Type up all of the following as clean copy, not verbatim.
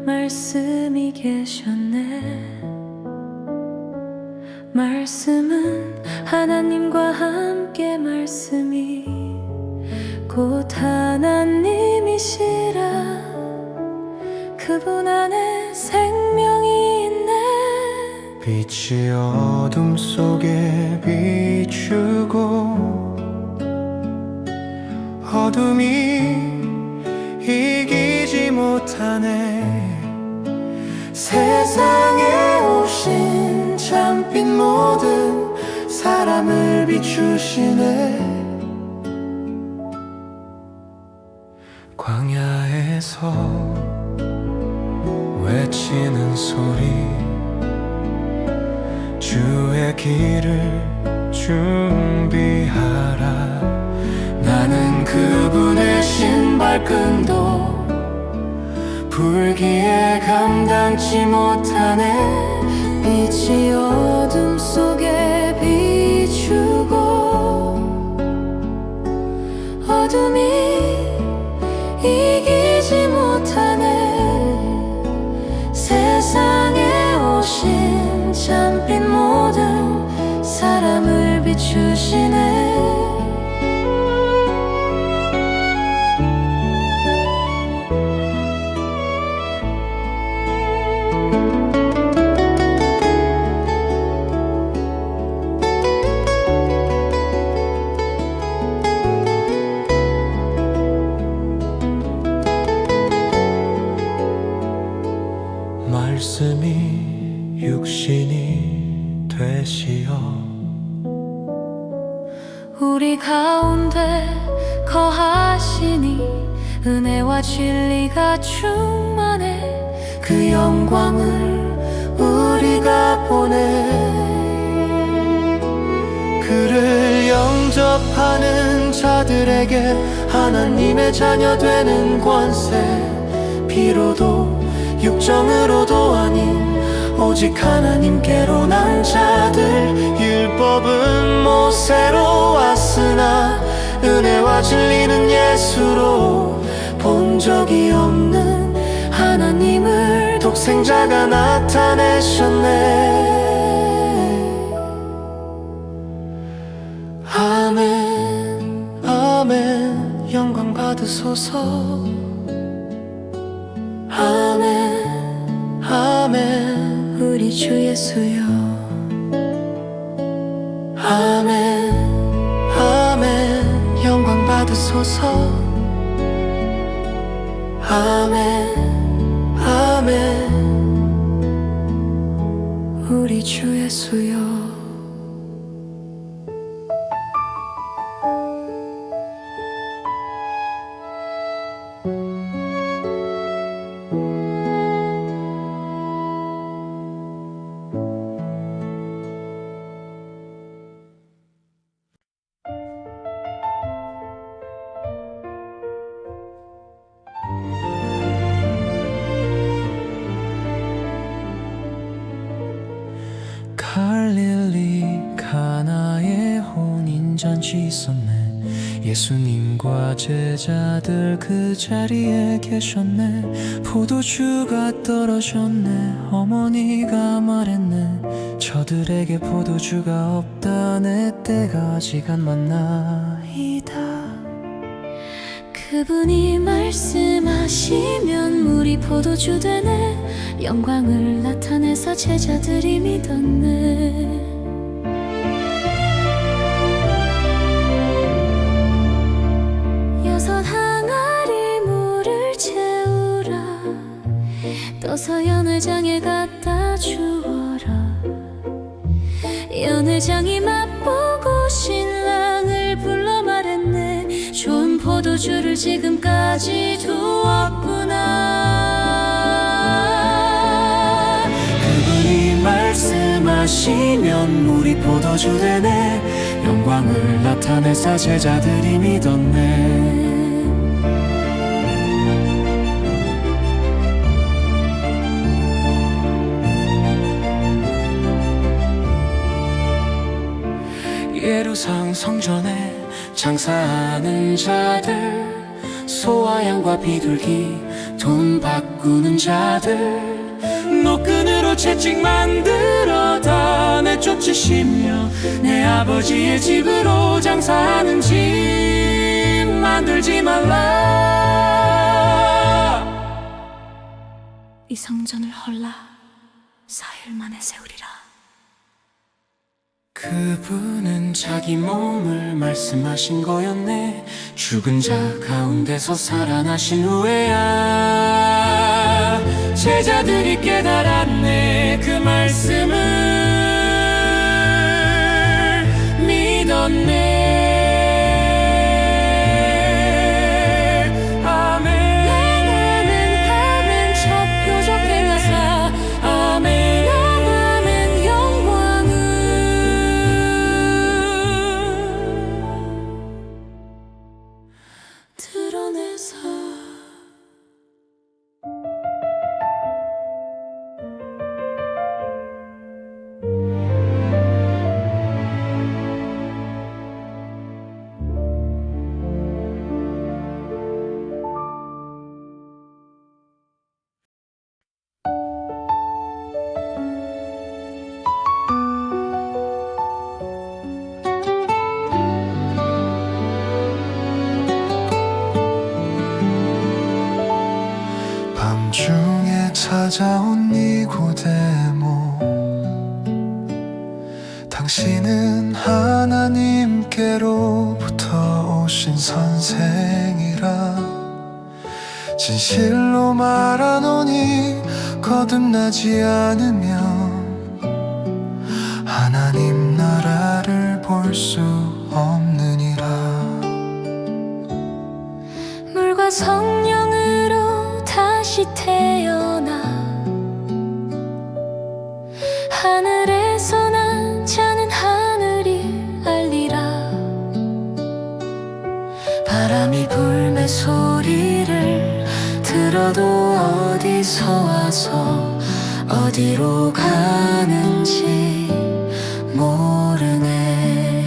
말씀이 계셨네. 말씀은 하나님과 함께 말씀이 곧 하나님이시라. 그분 안에 생명이 있네. 빛이 어둠 속에 비추고 어둠이 이기지 못하네. 세상에 오신 참빛 모든 사람을 비추시네. 광야에서 외치는 소리, 주의 길을 준비하라. 나는 그분의 신발끈도 불기에 감당치 못하네. 빛이 어둠 속에 비추고 어둠이 이기지 못하네. 세상에 오신 참빛 모든 사람을 비추시네. 말씀이 육신이 되시어 우리 가운데 거하시니 은혜와 진리가 충만해. 그 영광을 우리가 보내. 그를 영접하는 자들에게 하나님의 자녀 되는 권세, 비로도 육정으로도 아닌 오직 하나님께로 난 자들. 율법은 모세로 왔으나 은혜와 진리는 예수로. 본 적이 없는 하나님을 독생자가 나타내셨네. 아멘 아멘 영광 받으소서. 아멘 아멘 우리 주 예수여. 아멘 아멘 영광 받으소서. 아멘 아멘 우리 주 예수여. 갈릴리 가나에 혼인잔치 있었네. 예수님과 제자들 그 자리에 계셨네. 포도주가 떨어졌네. 어머니가 말했네. 저들에게 포도주가 없다네. 때가 아직 안 왔나이다. 그분이 말씀하시면 물이 포도주 되네. 영광을 나타내서 제자들이 믿었네. 여섯 항아리 물을 채우라. 떠서 연회장에 갖다 주어라. 연회장이 맛보고 신랑을 불러 말했네. 좋은 포도주를 지금까지 두었구나. 그분이 말씀하시면 물이 포도주 되네. 영광을 나타내사 제자들이 믿었네. 예루살렘 성전에 장사하는 자들, 소와 양과 비둘기 돈 바꾸는 자들 노끈으로 채찍 만들어 다 내쫓으시며 내 아버지의 집으로 장사하는 집 만들지 말라. 이 성전을 헐라 사흘 만에 세우리라. 그분은 자기 몸을 말씀하신 거였네. 죽은 자 가운데서 살아나신 후에야 제자들이 깨달았네. 그 말씀을 믿었네. 드러내사 밤중에 찾아온 니고데모, 당신은 하나님께로부터 오신 선생이라. 진실로 말하노니 거듭나지 않으면 하나님 나라를 볼 수 없느니라. 물과 성령으로 다시 태어나 하늘에서 난 자는 하늘이 알리라. 바람이 불매 소리를 들어도 어디서 와서 어디로 가는지 모르네.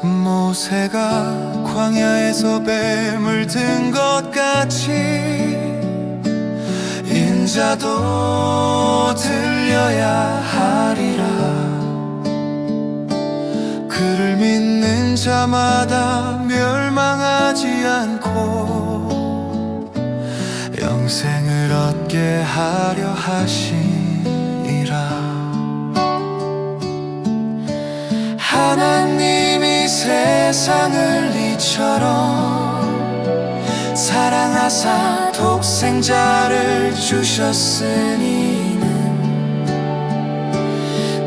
모세가 광야에서 뱀을 든 것 같이 인자도 들려야 하리라. 그를 믿는 자마다 멸망하지 않고 영생을 얻게 하려 하시니라. 하나님이 세상을 이처럼 사랑하사 독생자를 주셨으니는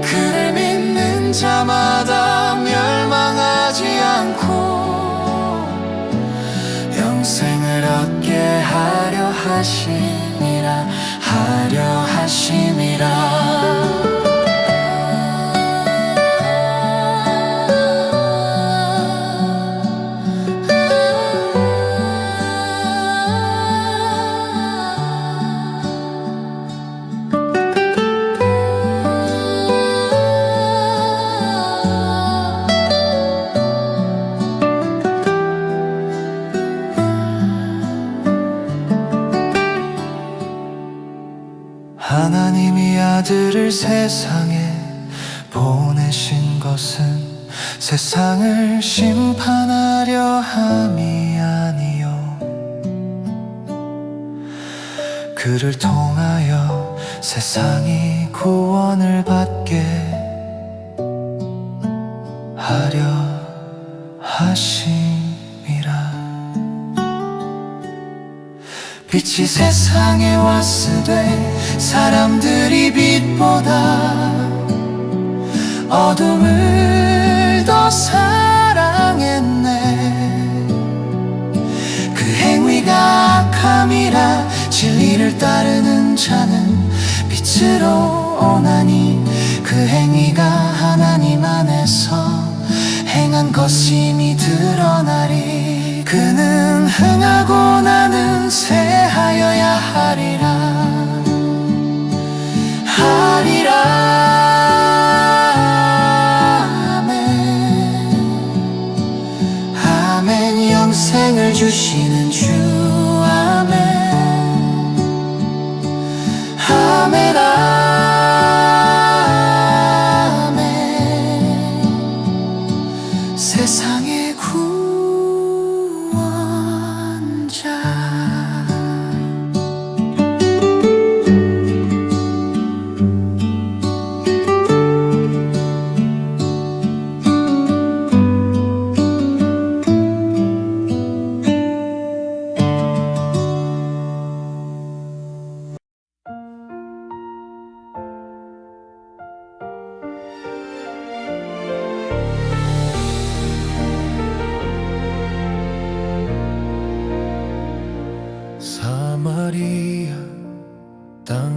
그를 믿는 자마다 멸망하지 않고 영생을 얻게 하려 하심이라. 하려 하심이라. 하나님이 아들을 세상에 보내신 것은 세상을 심판하려 함이 아니요 그를 통하여 세상이 구원을 받게 하려 하심이라. 빛이 세상에 왔으되 사람들이 빛보다 어둠을 더 사랑했네. 그 행위가 악함이라 진리를 따르는 자는 빛으로 오나니 그 행위가 하나님 안에서 행한 것임이 드러나리. 그는 흥하고 나는 새하여야 하리라. 아멘. 아멘. 영생을 주시는 주 아멘.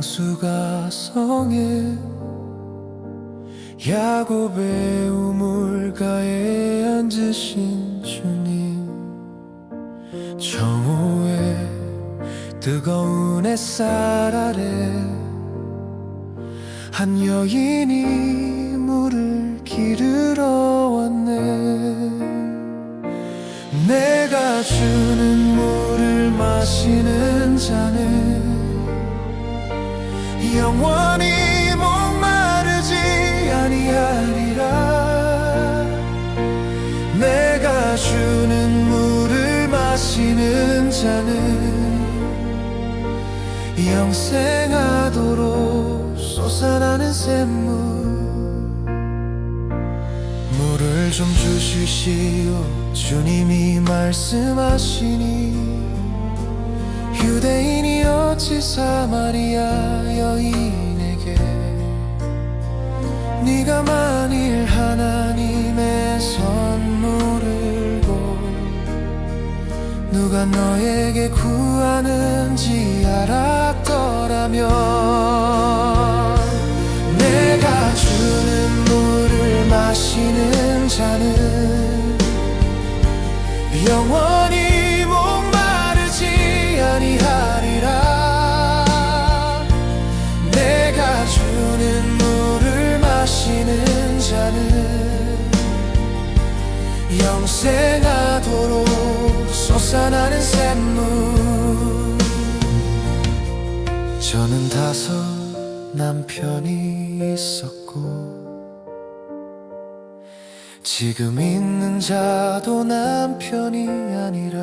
상수가 성에 야곱의 우물가에 앉으신 주님, 정오에 뜨거운 햇살 아래 한 여인이 물을 기르러 왔네. 내가 주는 물을 마시는 자는 영원히 목마르지 아니하리라. 내가 주는 물을 마시는 자는 영생하도록 솟아나는 샘물. 물을 좀 주시시오 주님이 말씀하시니, 유대인이 어찌 사마리아 여인에게 네가 만일 하나님의 선물을 고 누가 너에게 구하는지 알았더라면, 내가 주는 물을 마시는 자는 영원히 목마르지 아니하리라. 내가 주는 물을 마시는 자는 영생하도록 솟아나는 샘물. 저는 5 남편이 있었고 지금 있는 자도 남편이 아니라,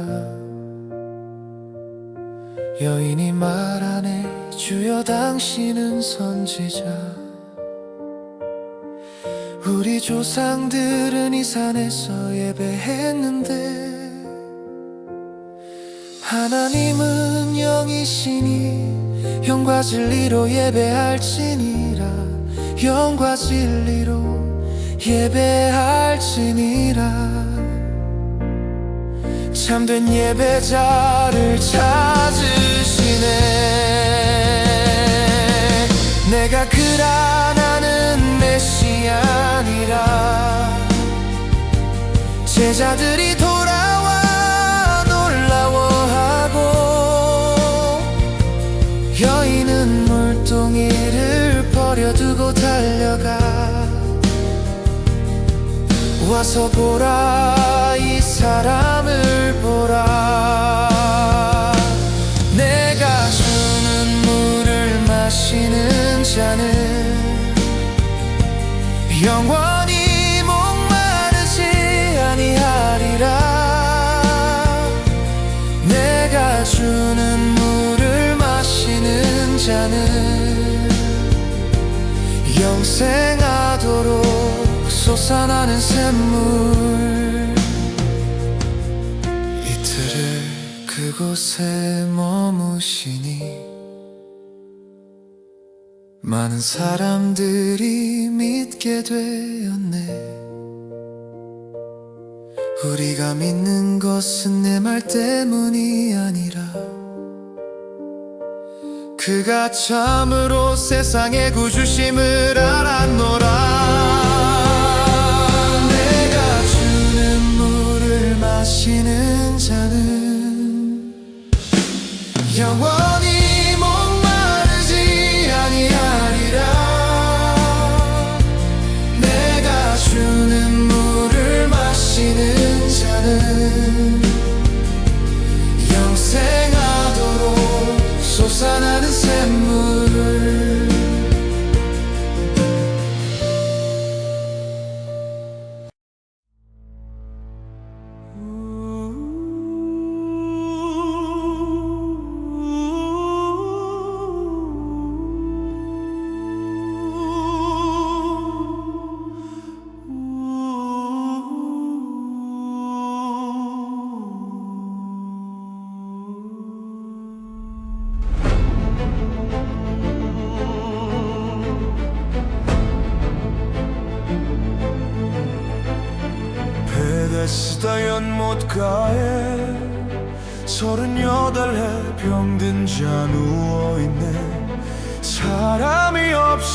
여인이 말하네 주여 당신은 선지자. 우리 조상들은 이 산에서 예배했는데 하나님은 영이시니 영과 진리로 예배할지니라. 영과 진리로 예배할지니라. 참된 예배자를 찾으시네. 내가 그라 나는 메시아니라. 제자들이 돌아와 놀라워하고, 여인은 물동이를 버려두고 달려가 와서 보라 이 사람을 보라. 내가 주는 물을 마시는 자는 영원히 목마르지 아니하리라. 내가 주는 물을 마시는 자는 영생하도록 솟아나는 샘물. 이틀을 그곳에 머무시니 많은 사람들이 믿게 되었네. 우리가 믿는 것은 내 말 때문이 아니라 그가 참으로 세상의 구주심을 알았노라. 내가 주는 물을 마시는 자는 영원히 목마르지 아니하리라. 내가 주는 물을 마시는 자는 영생하도록 솟아나는 샘물. 베데스다 연못가에 38해 병든 자 누워있네.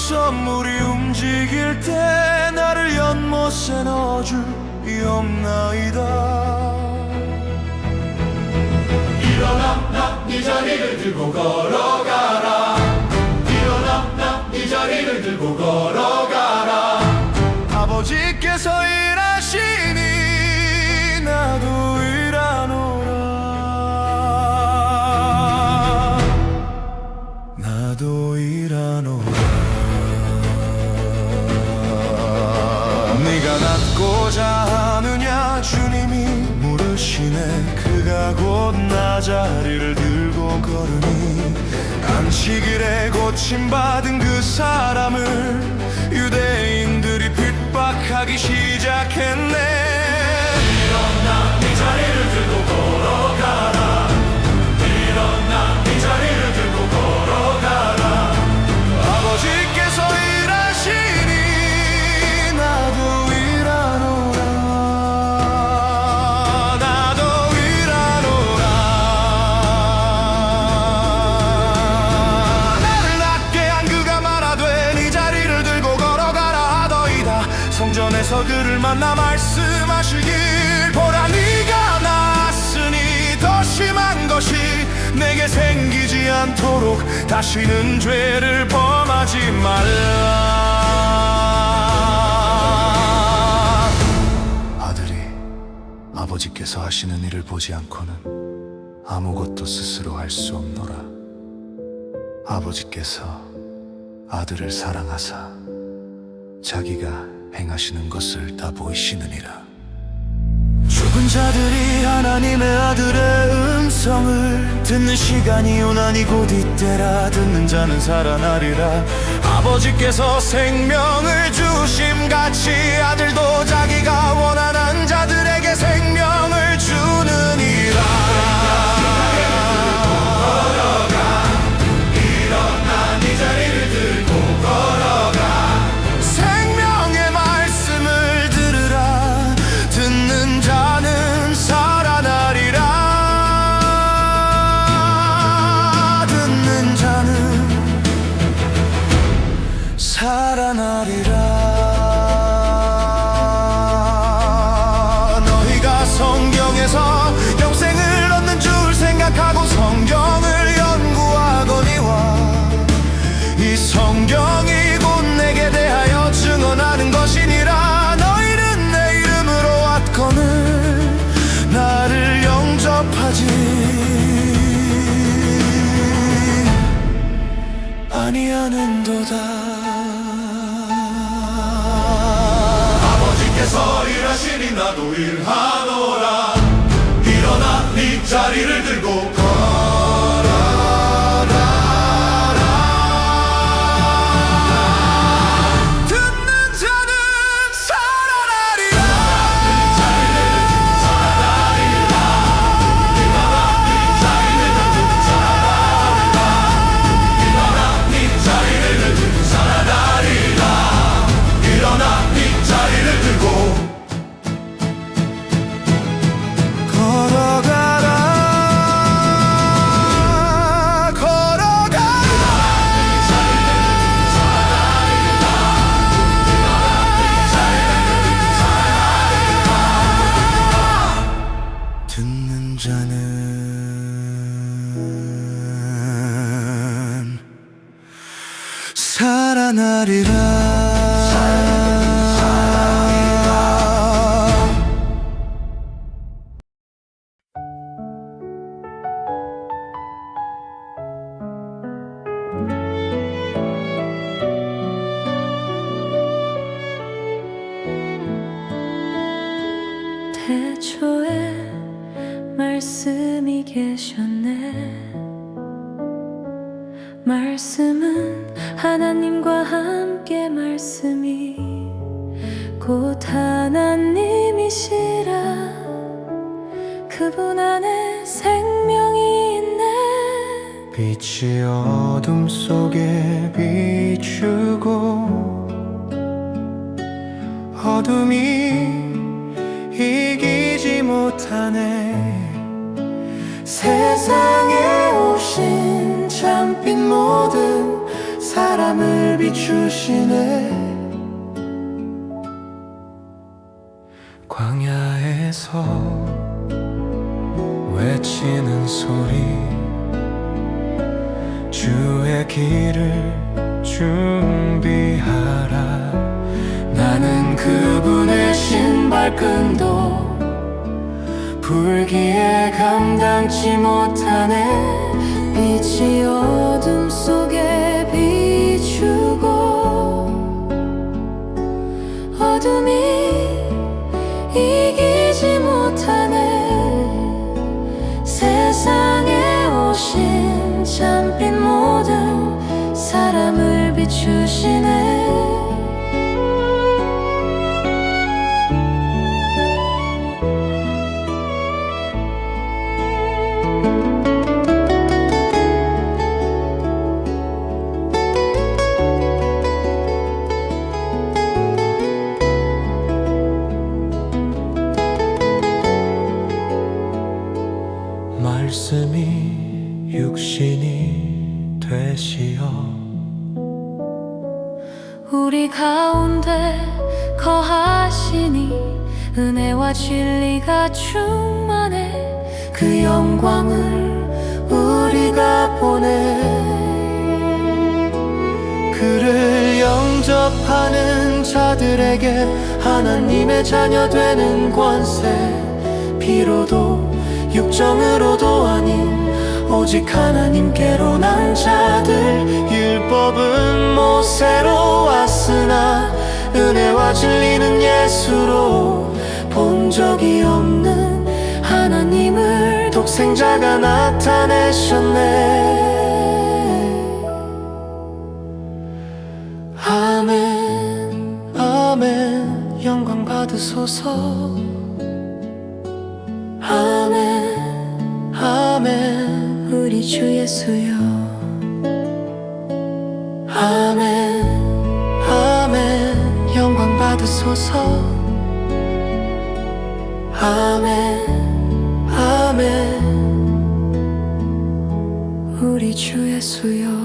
선물이 움직일 때 나를 연못에 넣어주이옵나이다. 일어나 네 자리를 들고 걸어가라. 일어나 네 자리를 들고 걸어가라. 아버지께서 일하시니 나도 일하노라. 나도 일하노라. 네가 낫고자 하느냐 주님이 물으시네. 그가 곧 나 자리를 들고 걸으니 안식일에 고침받은 그 사람을 유대인들이 핍박하기 시작했네. 일어나 네 자리를 들고 걸어가라. 일어나 네 자리를 들고 걸어가라. 아버지께서 일하시니 나도 일하노라. 나도 일하노라. 나를 낫게 한 그가 말하되 네 자리를 들고 걸어가라 하더이다. 성전에서 그를 만나 말씀하시길 보라 네가 나았으니 더 심한 것이 내게 생기지 않도록 다시는 죄를 범하지 말라. 아들이 아버지께서 하시는 일을 보지 않고는 아무것도 스스로 할 수 없노라. 아버지께서 아들을 사랑하사 자기가 행하시는 것을 다 보이시느니라. 죽은 자들이 하나님의 아들의 음성을 듣는 시간이 오나니 곧 이때라. 듣는 자는 살아나리라. 아버지께서 생명을 주심같이 아들도 자기가 원하는 자들에게 생명을 주느니라. 일어나 네 자리를 들고 걸어가. 생명의 말씀을 들으라. 듣는 자는 살아나리라. 듣는 자는 살아나리라. 너희가 성경에서 영생을 얻는 줄 생각하고 성경을 연구하거니와 이 성경이 곧 내게 대하여 증언하는 것이니라. 너희는 내 이름으로 왔거늘 나를 영접하지 아니하는도다. 아버지께서 일하시니 나도 일하노라. 일어나 네 자리를 들고 듣는 자는 살아나리라. 일어나 네 자리를 들고 걸어가라. 걸어가라. 듣는 자는 살아나리라. 태초에 말씀이 계셨네. 말씀은 하나님과 함께 말씀이 곧 하나님이시라. 그분 안에 생명이 있네. 빛이 어둠 속에 비추고 어둠이 이기지 못하네. 세상에 오신 참빛 모든 사람을 비추시네. 광야에서 외치는 소리, 주의 길을 준비하라. 나는 그분의 신발끈도 불기에 감당치 못하네. 빛이 어둠 속에 비추고 어둠이 이기지 못하네. 세상에 오신 참빛 모든 사람을 비추시네. 말씀이 육신이 되시어 우리 가운데 거하시니 은혜와 진리가 충만해. 그 영광을 우리가 보내. 그를 영접하는 자들에게 하나님의 자녀 되는 권세, 피로도 육정으로도 아닌 오직 하나님께로 난 자들. 율법은 모세로 왔으나 은혜와 진리는 예수로 본 적이 없는 하나님을 독생자가 나타내셨네. 아멘 아멘 영광 받으소서. 아멘 아멘 우리 주 예수여. 아멘 아멘 영광 받으소서. 아멘 아멘 우리 주 예수여.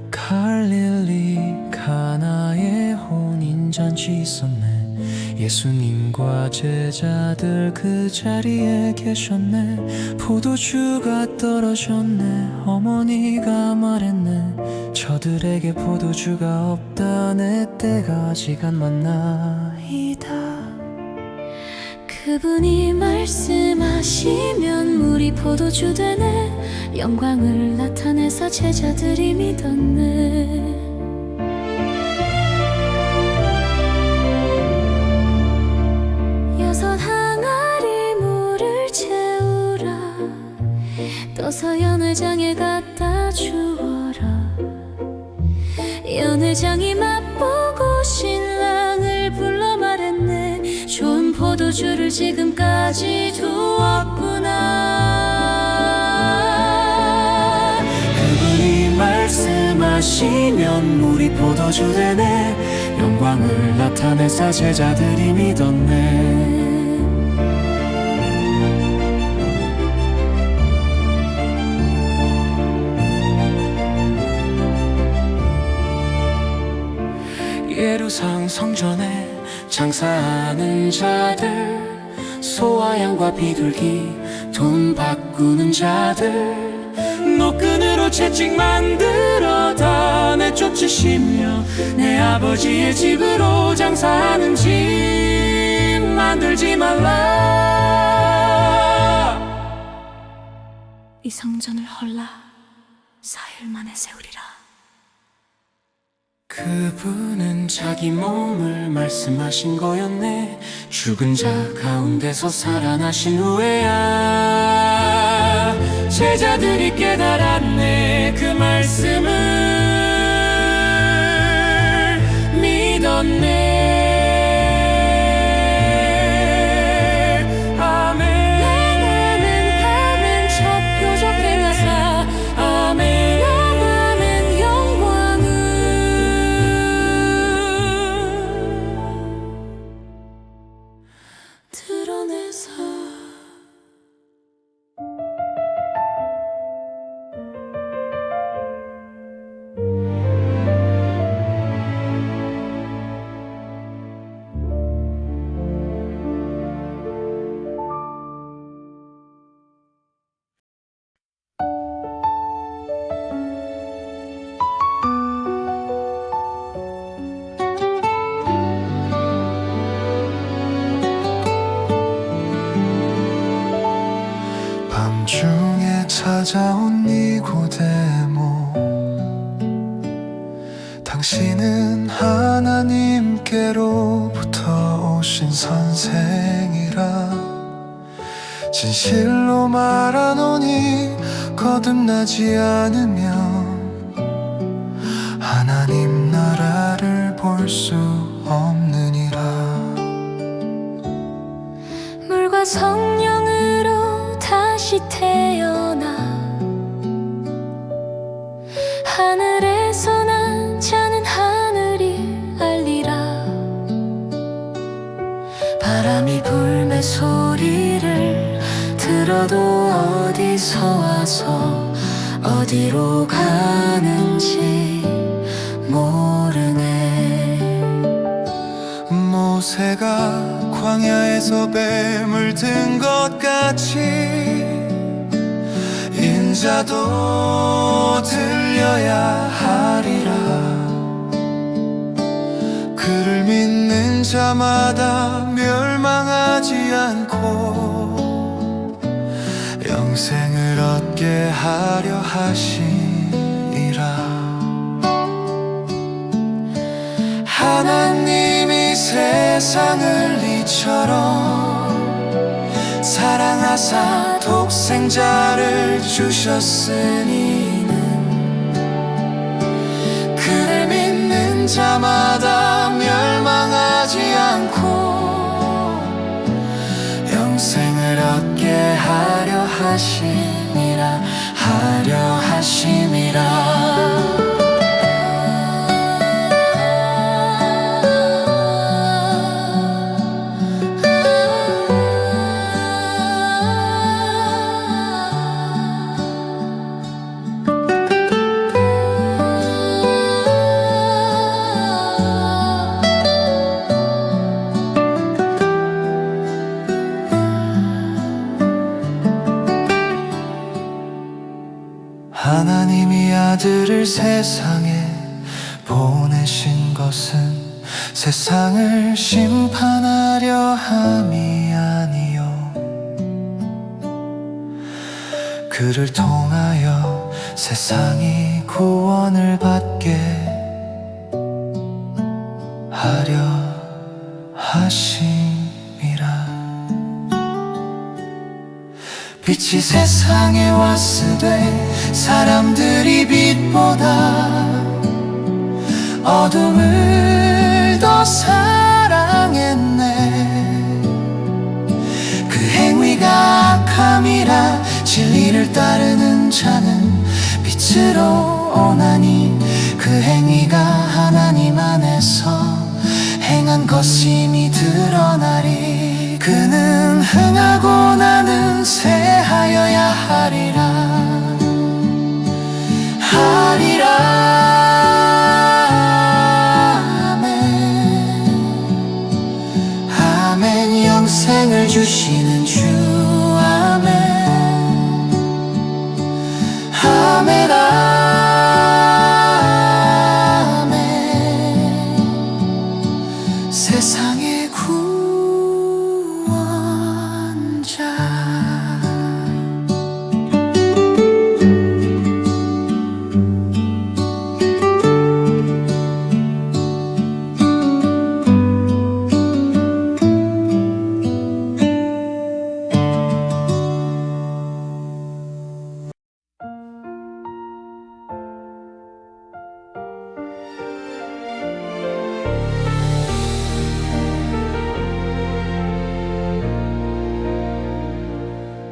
갈릴리 가나에 혼인잔치 있었네. 예수님과 제자들 그 자리에 계셨네. 포도주가 떨어졌네. 어머니가 말했네. 저들에게 포도주가 없다네. 때가 아직 안 만나이다. 그분이 말씀하시면 물이 포도주 되네. 영광을 나타내서 제자들이 믿었네. 여섯 항아리 물을 채우라. 떠서 연회장에 갖다 주어라. 연회장이 맛보고 신랑을 불러 말했네. 좋은 포도주를 지금까지 두었구나. 그분이 말씀하시면 물이 포도주 되네. 영광을 나타내사 제자들이 믿었네. 예루살렘 성전에 장사하는 자들, 소와 양과 비둘기 돈 바꾸는 자들, 노끈으로 채찍 만들어 다 내쫓으시며 내 아버지의 집으로 장사하는 집 만들지 말라. 이 성전을 헐라 사흘 만에 세우리라. 그분은 자기 몸을 말씀하신 거였네. 죽은 자 가운데서 살아나신 후에야 제자들이 깨달았네. 그 말씀을 믿었네. 찾아온 니고데모, 당신은 하나님께로부터 오신 선생이라. 진실로 말하노니 거듭나지 않으면 하나님 나라를 볼 수 없느니라. 물과 성령으로 다시 태어나 하늘에서 난 자는 하늘이 알리라. 바람이 불매 소리를 들어도 어디서 와서 어디로 가는지 모르네. 모세가 광야에서 뱀을 든 것 같이 인자도 들려야 하리라. 그를 믿는 자마다 멸망하지 않고 영생을 얻게 하려 하시리라. 하나님이 세상을 이처럼 사랑하사 독생자를 주셨으니는 그를 믿는 자마다 멸망하지 않고 영생을 얻게 하려 하심이라. 하려 하심이라. 하나님이 아들을 세상에 보내신 것은 세상을 심판하려 함이 아니요 그를 통하여 세상이 구원을 받게 하려 하심이라. 빛이 세상에 왔으되 사람들이 빛보다 어둠을 더 사랑했네. 그 행위가 악함이라 진리를 따르는 자는 빛으로 오나니 그 행위가 하나님 안에서 행한 것임이 드러나리. 그는 흥하고 나는 쇠하여야 하리라. 아멘. 아멘. 영생을 주시는 주 아멘. 아멘. 아멘. 세상의 구원자.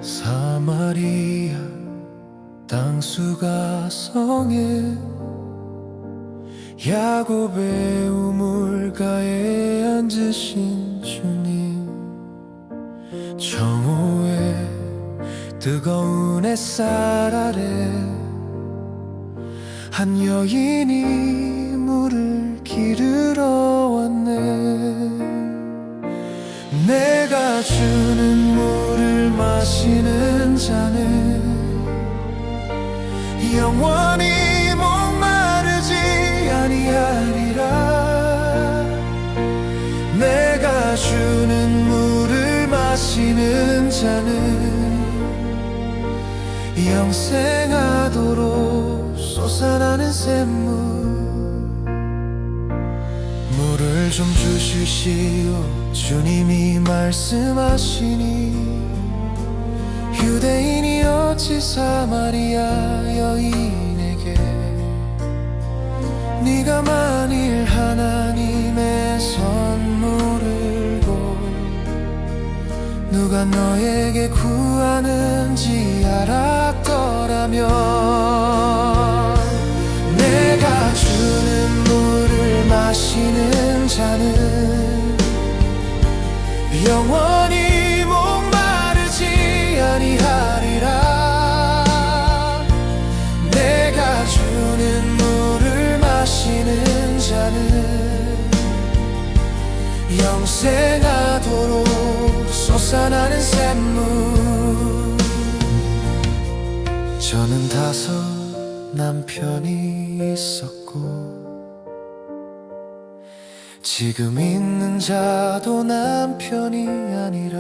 사마리아 땅수가 성에 야곱의 우물가에 앉으신 주님. 정오에 뜨거운 햇살 아래 한 여인이 물을 기르러 왔네. 내가 주는 물을 마시는 자는 영원히 목마르지 아니하리라. 내가 주는 물을 마시는 자는 영생하도록 솟아나는 샘물 물을 좀 주시시오 주님이 말씀하시니 유대인이 어찌 사마리아 여인에게 네가 만일 하나님의 선물을 고 누가 너에게 구하는지 알았더라면 내가 주는 물을 마시는 자는 영원히 목마르지 아니하리라 내가 주는 물을 마시는 자는 영생하도록 솟아나는 샘물 저는 5 남편이 있었고 지금 있는 자도 남편이 아니라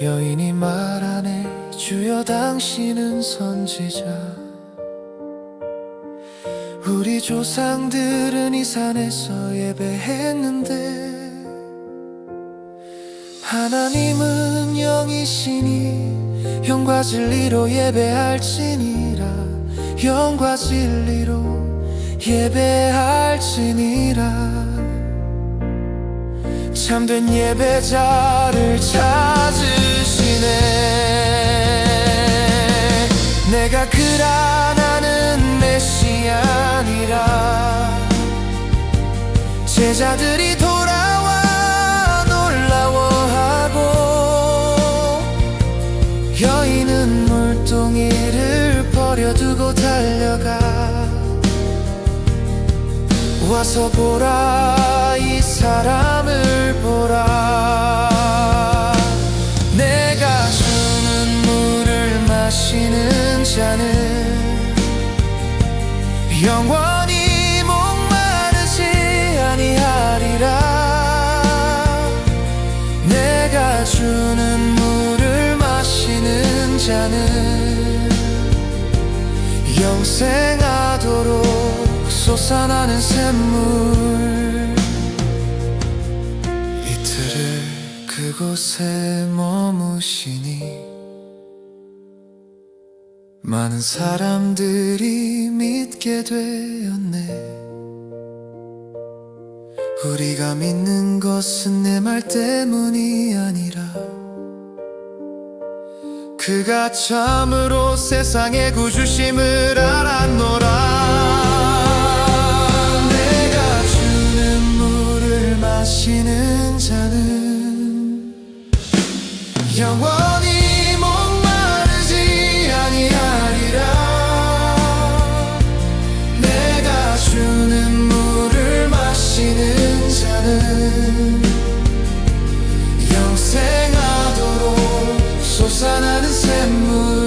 여인이 말하네 주여 당신은 선지자 우리 조상들은 이 산에서 예배했는데 하나님은 영이시니 영과 진리로 예배할지니라 영과 진리로 예배할지니라 참된 예배자를 찾으시네 내가 그라나는 메시아니라 제자들이 돌아와 놀라워하고 여인은 물동이를 버려두고 달려가 와서 보라 이 사람을 보라 내가 주는 물을 마시는 자는 영원히 목마르지 아니하리라 내가 주는 물을 마시는 자는 영생하도록 솟아나는 샘물 이틀을 그곳에 머무시니 많은 사람들이 믿게 되었네 우리가 믿는 것은 내 말 때문이 아니라 그가 참으로 세상의 구주심을 알았노라 마시는 자는 영원히 목마르지 아니하리라 내가 주는 물을 마시는 자는 영생하도록 솟아나는 샘물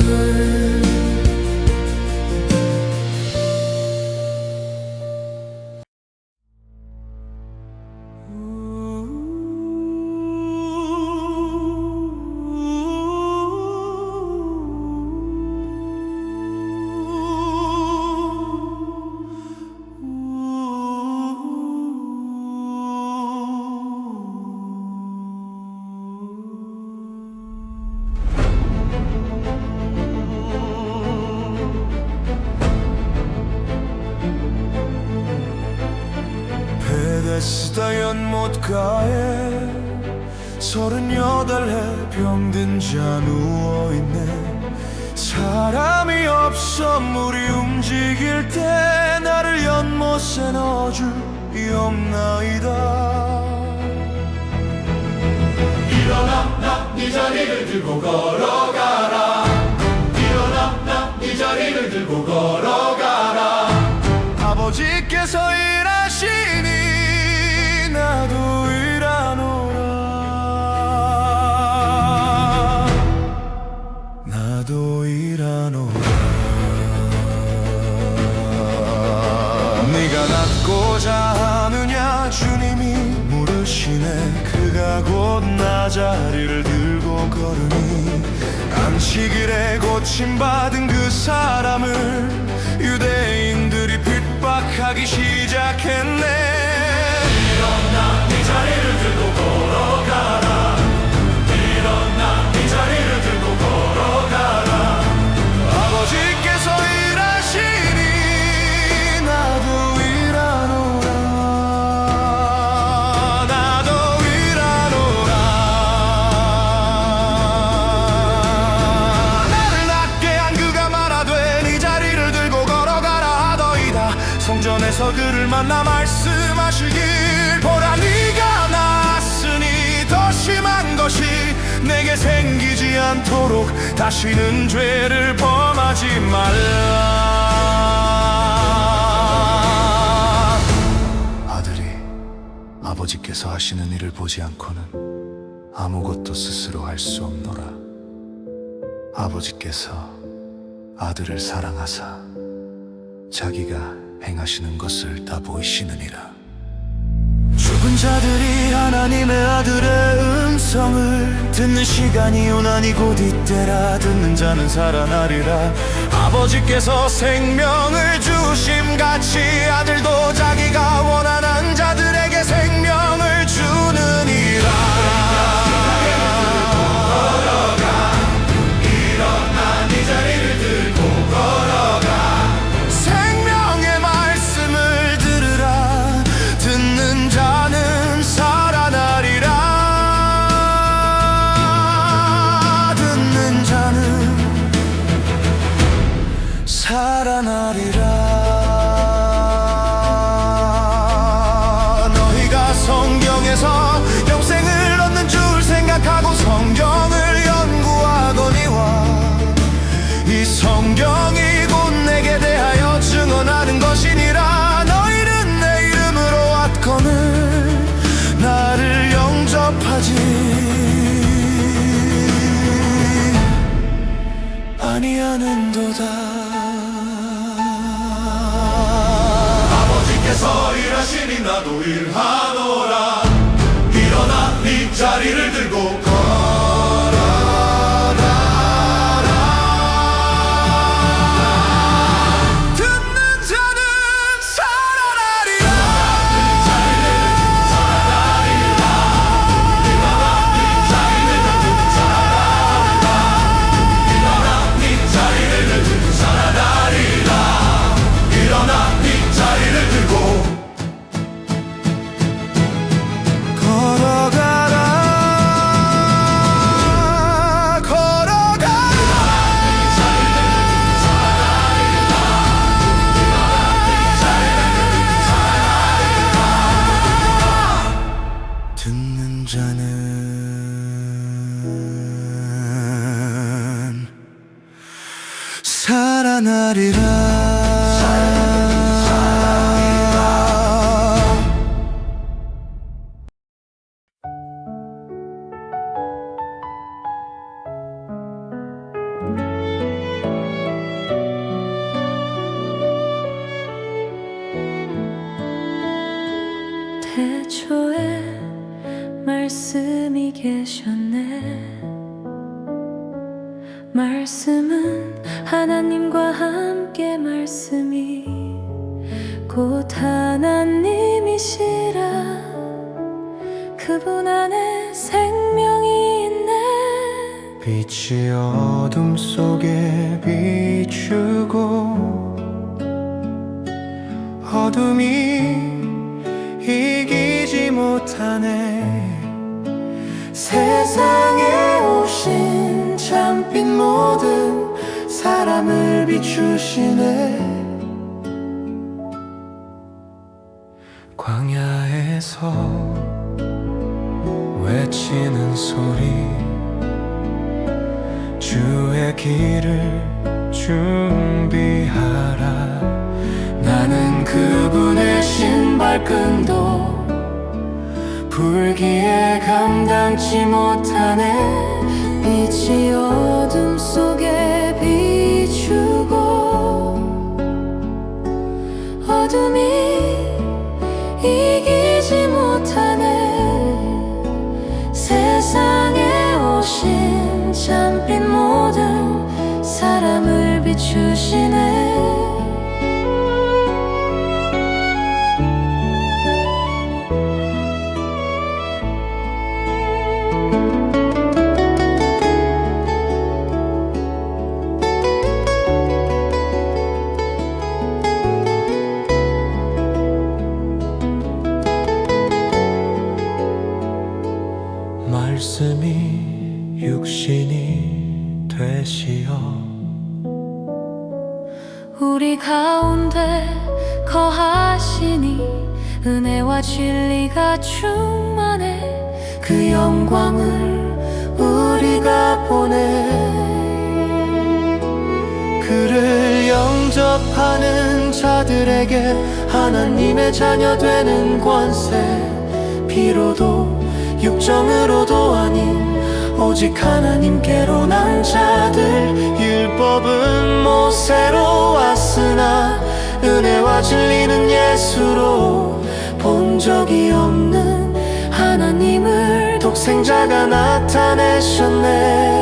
베데스다 연못가에 38에 병든 자 누워있네 사람이 없어 물이 움직일 때 나를 연못에 넣어주옵나이다 일어나 나 네 자리를 들고 걸어가라 일어나 나 네 자리를 들고 걸어가라 아버지께서 일하시니 나도 일하노라 나도 일하노라 네가 낫고자 하느냐 주님이 물으시네 그가 곧 나 자리를 들고 걸으니 치길에 고침받은 그 사람을 유대인들이 핍박하기 시작했네. 일어나 네 자리를 들고 걸어가라. 일어나 네 자리를 들고 걸어가라. 아버지께서 일하시니 나도 일하노라. 나도 일하노라. 나를 낮게 한 그가 말하되 네 자리를 들고 걸어가라 하더이다. 성전에서 그를 만나 말씀하시길 보라 네가 나았으니 더 심한 것이 내게 생기지 않도록 다시는 죄를 범하지 말라. 아들이 아버지께서 하시는 일을 보지 않고는 아무것도 스스로 할 수 없노라. 아버지께서 아들을 사랑하사 자기가 행하시는 것을 다 보이시느니라. 죽은 자들이 하나님의 아들의 음성을 듣는 시간이 오나니 곧 이때라. 듣는 자는 살아나리라. 아버지께서 생명을 주심같이 아들도 자기가 원하는 자들에게 생명을 주느니라. 일어나 네 자리를 들고 걸어가. 생명의 말씀을 들으라. 듣는 자는 살아나리라. 듣는 자는 살아나리라. 너희가 성경에서 영생을 얻는 줄 생각하고 성경을 연구하거니와 이 성경이 곧 내게 대하여 증언하는 것이니라. 너희는 내 이름으로 왔거늘 나를 영접하지 아니하는도다. 아버지께서 일하시니 나도 일하노라. 일어나 네 자리를 들고 듣는 자는 살아나리라. 일어나 네 자리를 들고 걸어가라. 걸어가라. 듣는 자는 살아나리라. 태초에 말씀이 계셨네. 말씀은 하나님과 함께 말씀이 곧 하나님이시라. 그분 안에 생명이 있네. 빛이 어둠 속에 비추고 어둠이 이기지 못하네. 세상에 오신 참빛 모든 사람을 비추시네. 광야에서 외치는 소리 주의 길을 준비하라. 나는 그분의 신발끈도 불기에 감당치 못하네. 빛이 어둠 속에 비추고 어둠이 이기지 못하네. 세상에 오신 참빛 모든 은혜와 진리가 충만해 그 영광을 우리가 보내 그를 영접하는 자들에게 하나님의 자녀 되는 권세 피로도 육정으로도 아닌 오직 하나님께로 난 자들 율법은 모세로 왔으나 은혜와 진리는 예수로 본 적이 없는 하나님을 독생자가 나타내셨네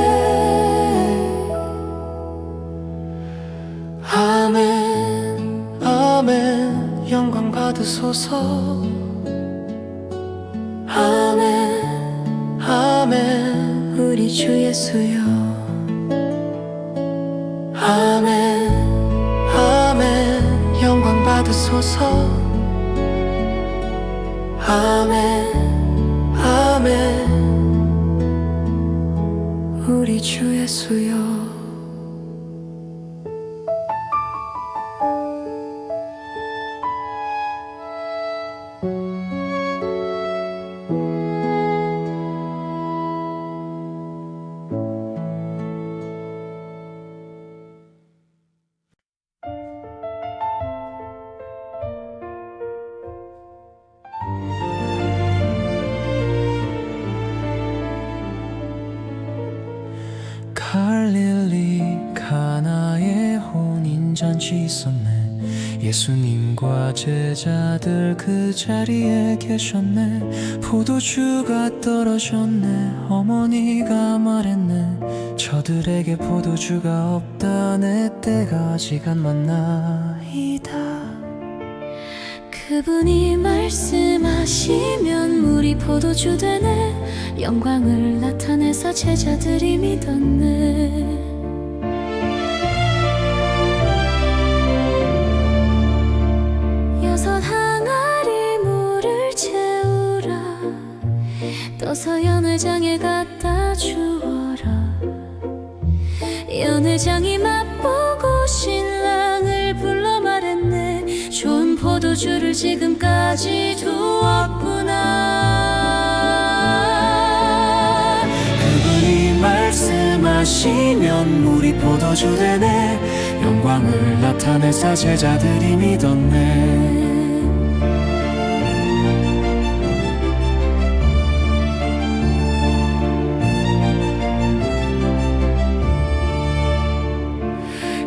아멘 아멘 영광 받으소서 아멘 아멘 우리 주 예수여 아멘 아멘 영광 받으소서 아멘 아멘 우리 주 예수여 갈릴리 가나에 혼인잔치 있었네 예수님과 제자들 그 자리에 계셨네 포도주가 떨어졌네 어머니가 말했네 저들에게 포도주가 없다네 때가 아직 안 왔나이다 그분이 말씀하시면 물이 포도주 되네 영광을 나타내서 제자들이 믿었네 여섯 항아리 물을 채우라 떠서 연회장에 갖다 주어라 연회장이 맛보고 신랑을 불러 말했네 좋은 포도주를 지금까지 두었구나 그분이 말씀하시면 물이 포도주 되네 영광을 나타내사 제자들이 믿었네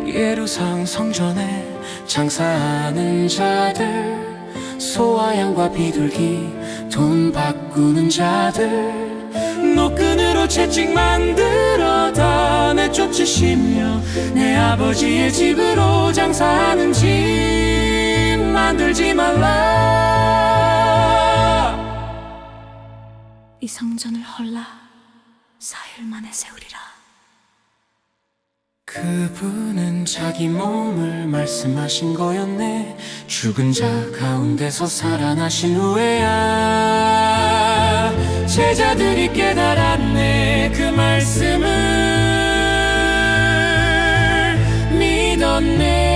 예루살렘 성전에 장사하는 자들 소와 양과 비둘기 돈 바꾸는 자들 노끈으로 채찍 만들어 다 내쫓으시며 내 아버지의 집으로 장사하는 집 만들지 말라 이 성전을 헐라 사흘 만에 세우리라 그분은 자기 몸을 말씀하신 거였네 죽은 자 가운데서 살아나신 후에야 제자들이 깨달았네 그 말씀을 믿었네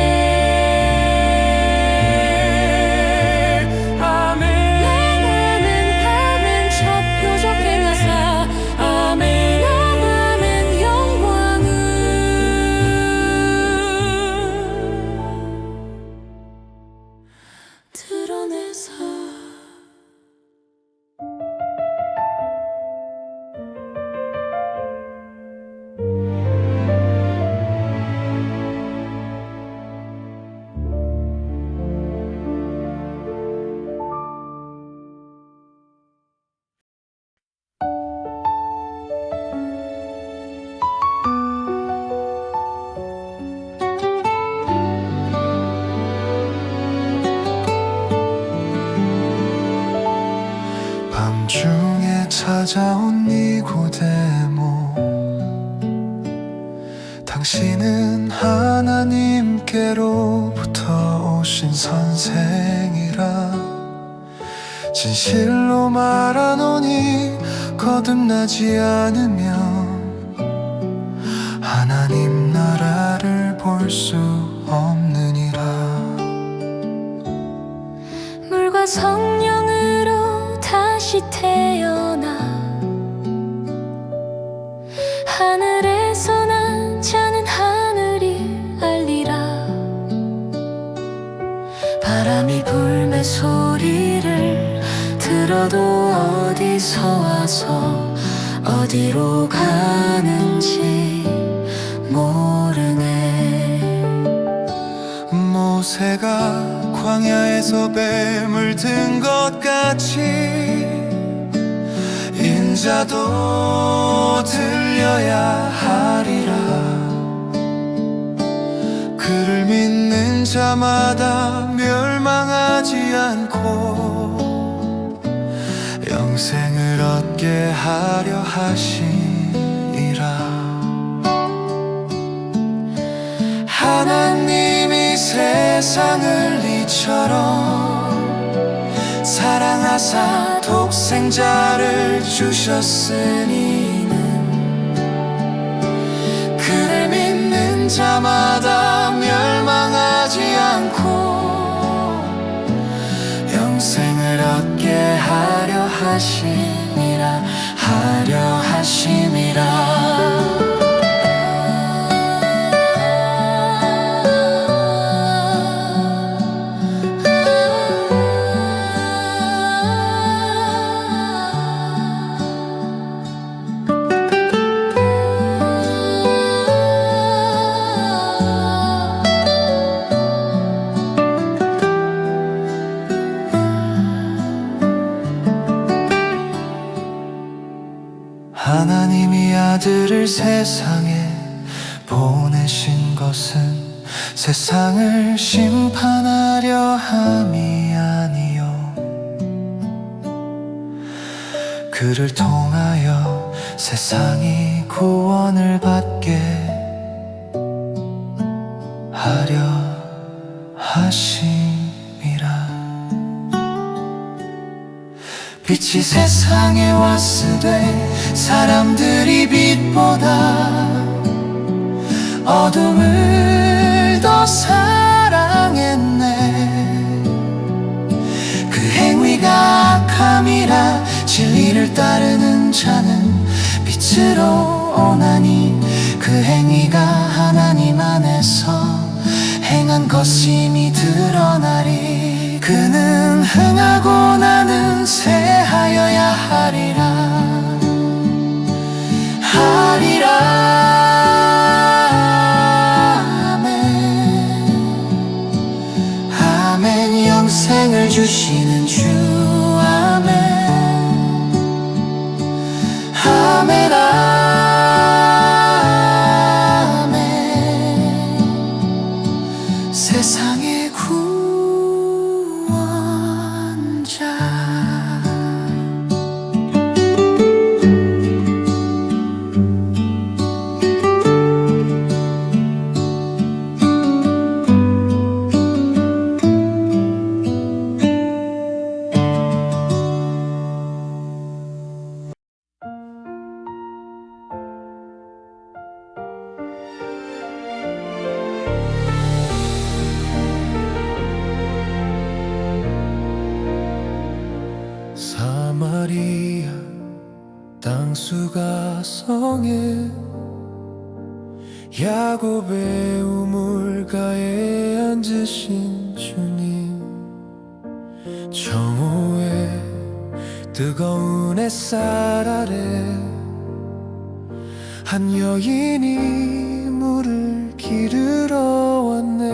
밤중에 찾아온 니고데모 당신은 하나님께로부터 오신 선생이라 진실로 말하노니 거듭나지 않으면 하나님 나라를 볼 수 없느니라 물과 물과 성령으로 다시 태어나 하늘에서 난 자는 하늘이 알리라. 바람이 불매 소리를 들어도 어디서 와서 어디로 가는지 모르네. 모세가 광야에서 뱀을 든 것 같이 인자도 들려야 하리라. 그를 믿는 자마다 멸망하지 않고 영생을 얻게 하려 하시니라. 하나님이 세상을 이처럼 사랑하사 독생자를 주셨으니는 그를 믿는 자마다 멸망하지 않고 영생을 얻게 하려 하심이라. 하려 하심이라. 하나님이 아들을 세상에 보내신 것은 세상을 심판하려 함이 아니요 그를 통하여 세상이 구원을 받게 하려 하심이라. 빛이 세상에 왔으되 사람들이 빛보다 어둠을 더 사랑했네. 그 행위가 악함이라 진리를 따르는 자는 빛으로 오나니 그 행위가 하나님 안에서 행한 것임이 드러나리. 그는 흥하고 나는 새하여야 하리라. 아멘. 아멘. 영생을 주시는 주 아멘. 아멘. 아멘. 세상의 구원자. 사마리아 땅수가 성에 야곱의 우물가에 앉으신 주님. 정오에 뜨거운 햇살 아래 한 여인이 물을 기르러 왔네.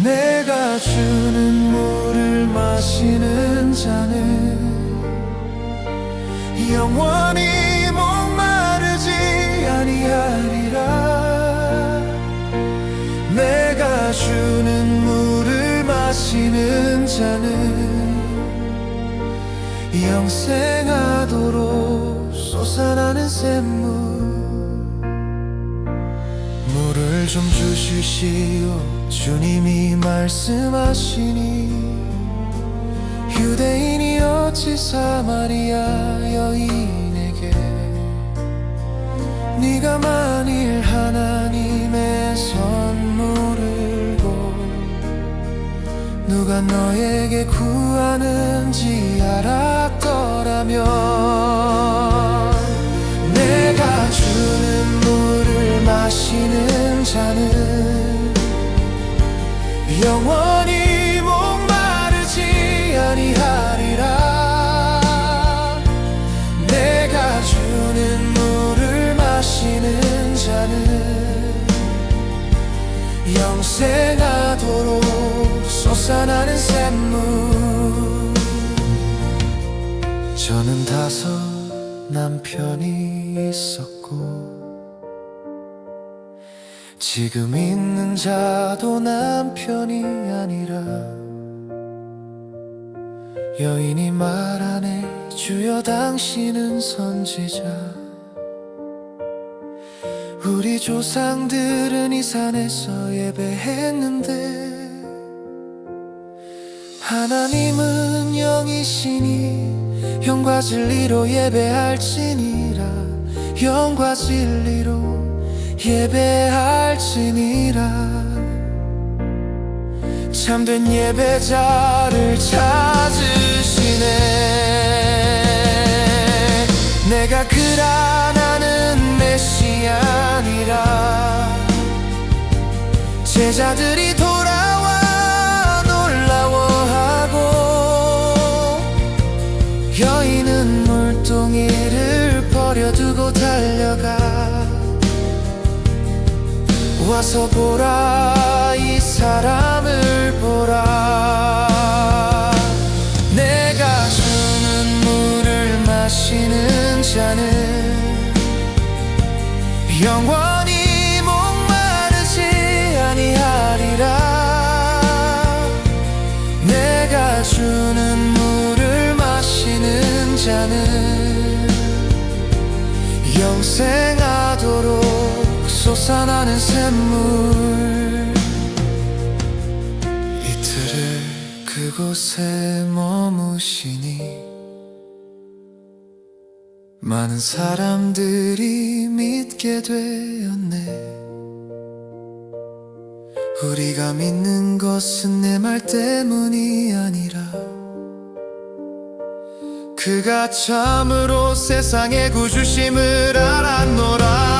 내가 주는 물을 마시는 자는 영원히 목마르지 아니하리라. 내가 주는 물을 마시는 자는 영생하도록 솟아나는 샘물. 물을 좀 주시시오. 주님이 말씀하시니 유대인이 어찌 사마리아 여인에게 네가 만일 하나님의 선물을 누가 너에게 구하는지 알았더라면 내가 주는 물을 마시는 자는 영원히 목마르지 아니하리라. 내가 주는 물을 마시는 자는 영생하도록 솟아나는 샘물. 저는 5 남편이 있었고 지금 있는 자도 남편이 아니라 여인이 말하네 주여 당신은 선지자. 우리 조상들은 이 산에서 예배했는데 하나님은 영이시니 영과 진리로 예배할지니라. 영과 진리로 예배할지니라. 참된 예배자를 찾으시네. 내가 그라나는 메시아니라. 제자들이 돌아와 놀라워하고 여인은 물동이를 버려두고 달려가 와서 보라 이 사람을 보라. 내가 주는 물을 마시는 자는 영원히 목마르지 아니하리라. 내가 주는 물을 마시는 자는 영생하도록 솟아나는 샘물. 이틀을 그곳에 머무시니 많은 사람들이 믿게 되었네. 우리가 믿는 것은 내 말 때문이 아니라 그가 참으로 세상의 구주심을 알았노라.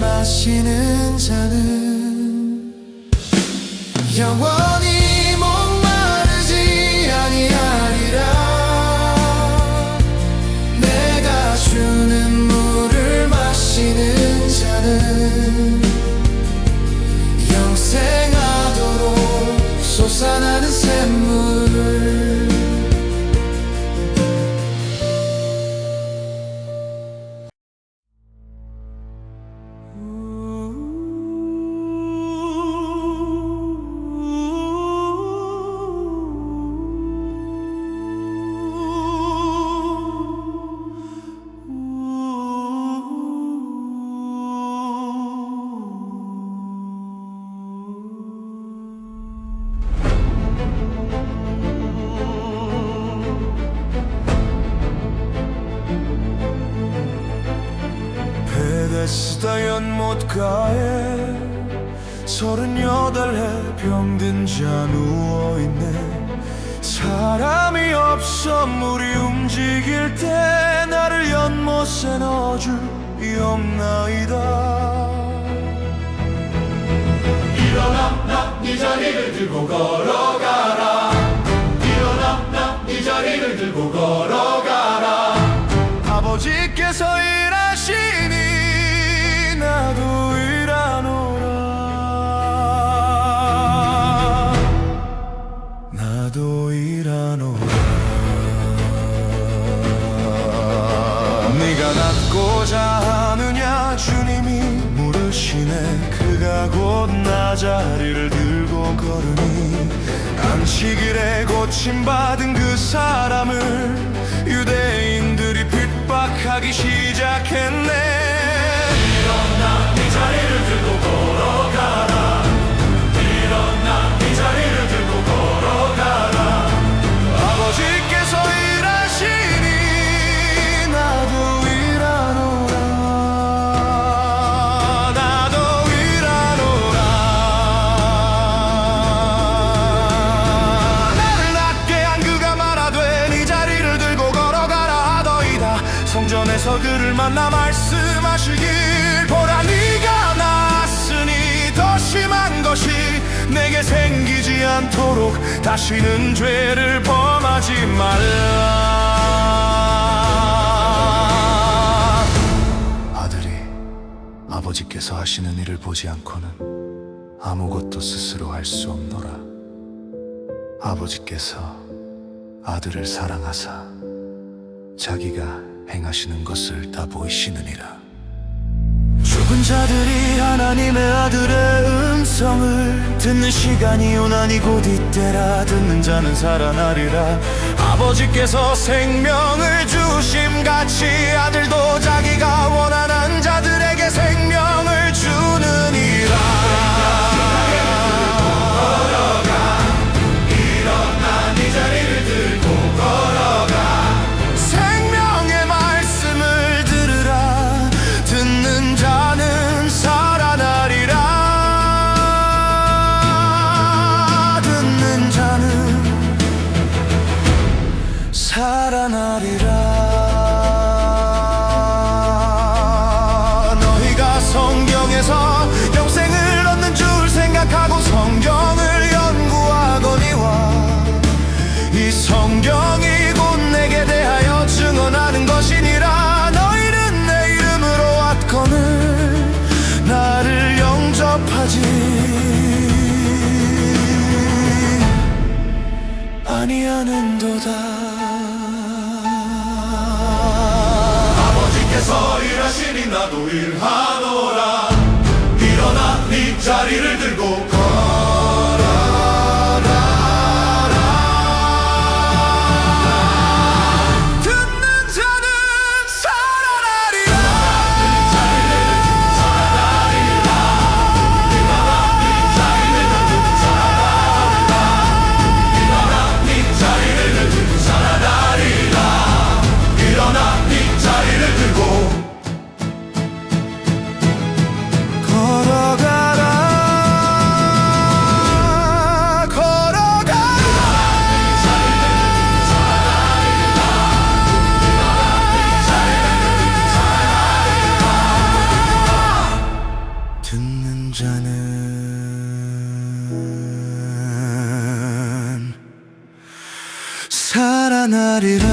마시는 자는 영원히 목마르지 아니하리라. 내가 주는 물을 마시는 자는 영생하도록 솟아나는 샘물을. 베데스다 연못가에 38해 병든 자 누워있네. 사람이 없어 물이 움직일 때 나를 연못에 넣어주옵나이다. 일어나 나 네 자리를 들고 걸어가라. 일어나 나 네 자리를 들고 걸어가라. 아버지께서 일하시니 나도 일하노라. 나도 일하노라. 네가 낫고자 하느냐 주님이 물으시네. 그가 곧 나 자리를 들고 걸으니 안식일에 고침받은 그 사람을 유대인들이 핍박하기 시작했네. 일어나 네 자리를 들고 걸어가라. 일어나 네 자리를 들고 걸어가라. 아버지께서 일하시니 나도 일하노라. 나도 일하노라. 성전에서 그를 만나 말씀하시길 보라 네가 나았으니 더 심한 것이 내게 생기지 않도록 다시는 죄를 범하지 말라. 아들이 아버지께서 하시는 일을 보지 않고는 아무것도 스스로 할 수 없노라. 아버지께서 아들을 사랑하사 자기가 행하시는 것을 다 보이시느니라. 죽은 자들이 하나님의 아들의 음성을 듣는 시간이 오나니 곧 이때라. 듣는 자는 살아나리라. 아버지께서 생명을 주심같이 아들도 자기가 원하는 자들에게 생명을 주느니라. 일어나 네 자리를 들고 걸어가. 생명의 말씀을 들으라. 듣는 자는 살아나리라. 듣는 자는 살아나리라. 너희가 성경에서 영생을 얻는 줄 생각하고 성경을 연구하거니와 이 성경이 곧 내게 대하여 증언하는 것이니라. 너희는 내 이름으로 왔거늘 나를 영접하지 아니하는도다. 아버지께서 일하시니 나도 일하노라. 일어나 네 자리를 들고 듣는 자는 살아나리라. 일어나 네 자리를 들고 살아나리라. 일어나 네 자리를 들고 걸어가라. 걸어가라. 듣는 자는 살아나리라.